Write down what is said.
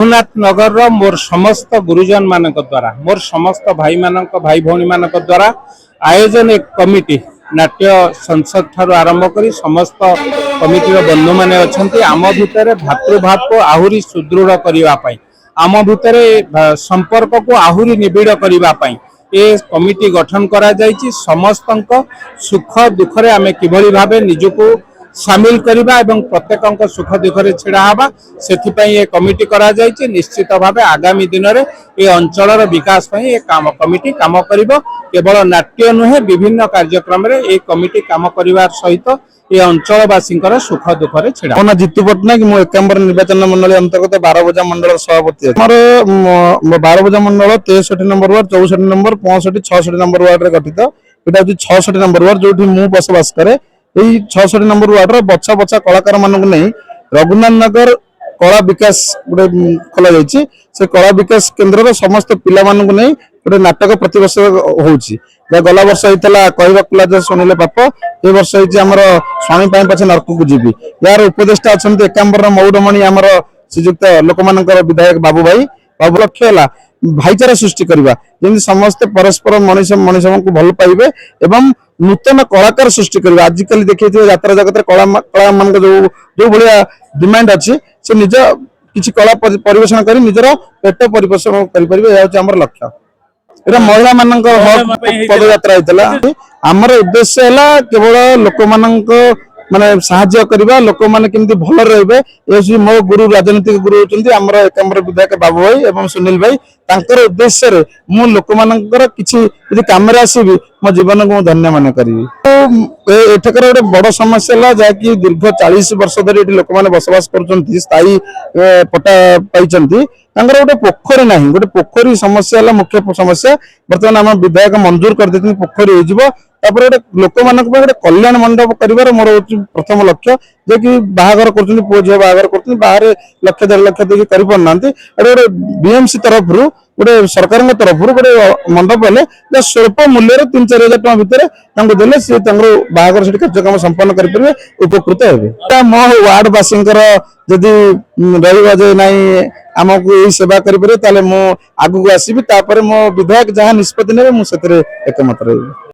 रघुनाथ नगर मोर समस्त गुरुजन मान द्वारा मोर समस्त भाई भाई भौणी मान द्वारा आयोजन एक कमिटी नाट्य संसद ठार आरंभ कर समस्त कमिटी बंधु मैंने अच्छा आम भितर भातृभाव को आहुरी सुदृढ़ करने आम भितर संपर्क को आहुरी निबिड़ करने ये कमिटी गठन करा जायछि। समस्त सुख दुखरे आमे किभली भाबे निजको सामिल करबा एवं प्रत्येक सुख दुखरे छिड़ा हवा से कमिटी करा जायछि। निश्चित भावे आगामी दिन में ये अंचल विकास ये कमिटी काम करिबो। केवल नाट्य नुहे विभिन्न कार्यक्रम रे ये कमिटी काम करिवार सहित ये अंचलवासी सुख दुखरे छिड़ा। मोना जितु पट्टनायक मो एकांबर निर्वाचन मंडल अंतर्गत 12 बजा मंडल सभापति हमर 12 बजा मंडल 63 number ward 64 number 65 66 number ward रे गठित। एटा 66 नंबर वार्ड जोठी मु बसवास करे। यही 66 नंबर वार्ड रो बच्चा बच्चा कलाकार मानक नहीं रघुनाथ नगर कला विकास गोटे खोल जाइए। से कला विकास केन्द्र रो समस्त पिला मानक नहीं गोटे नाटक प्रतिवर्ष होउची। गला वर्ष होता कहवा सुनिले पाप ए वर्ष होमर स्वामी पछे नरक को जीवी यार उपदेष्टा अच्छा एकांबर मौडमणि आमर श्रीजुक्त लोक मान विधायक बाबू भाई बाबू लक्ष्य है भाईचारा सृष्टि करवा जमी समस्ते परस्पर मनीष मनीष को भल पाइबे एवं नूतन कलाकार सृष्टि करवा। आजिकल देखिए यात्रा जगत कला मान जो भाया डिमांड अच्छी से निज किसी कला परिवेशन कर निजर पेट परिपोषण कर लक्ष्य। एटा महिला मान पद यात्रा होता आमर उद्देश्य है केवल लोक मान माने साहाय्य करवा लोक माने केमती भल रहिबे। ये मो गुरु राजनीतिक गुरु होचंती हमर एकांबर विधायक बाबू भाई एवं सुनील भाई तांकर उद्देश्य रे मु लोक मानकर किछि यदि काम रे आसीबी मो जीवन को धन्य मान करिवि। तो एठकर गोटे बड़ समस्या है जहाँकि दीर्घ 40 वर्ष धरी लोक मैंने बसवास कर स्थायी पट्टा पाई गोटे पोखरी ना गोटे पोखरी समस्या है मुख्य समस्या। बर्तमान आम विधायक मंजूर कर पोखरी हो गोटे लोक मान गोटे कल्याण मंडप कर मोर प्रथम लक्ष्य जे कि बाहागर कर पुओ झील बाहागर कर बाहर लक्ष 1.5 लाख देकी करना गोटे बीएमसी तरफ गोटे सरकार तरफ गोटे मंडप है स्वल्प मूल्य 3-4 हजार टका भितर देले सी बाहागर से कार्यक्रम संपन्न करेंगे उपकृत हे। मो वार्ड वासी जदि रही नाई आमको यही सेवा करें मु आगू आसबि मो विधायक जहाँ निष्पत्ति ने एकमत रही।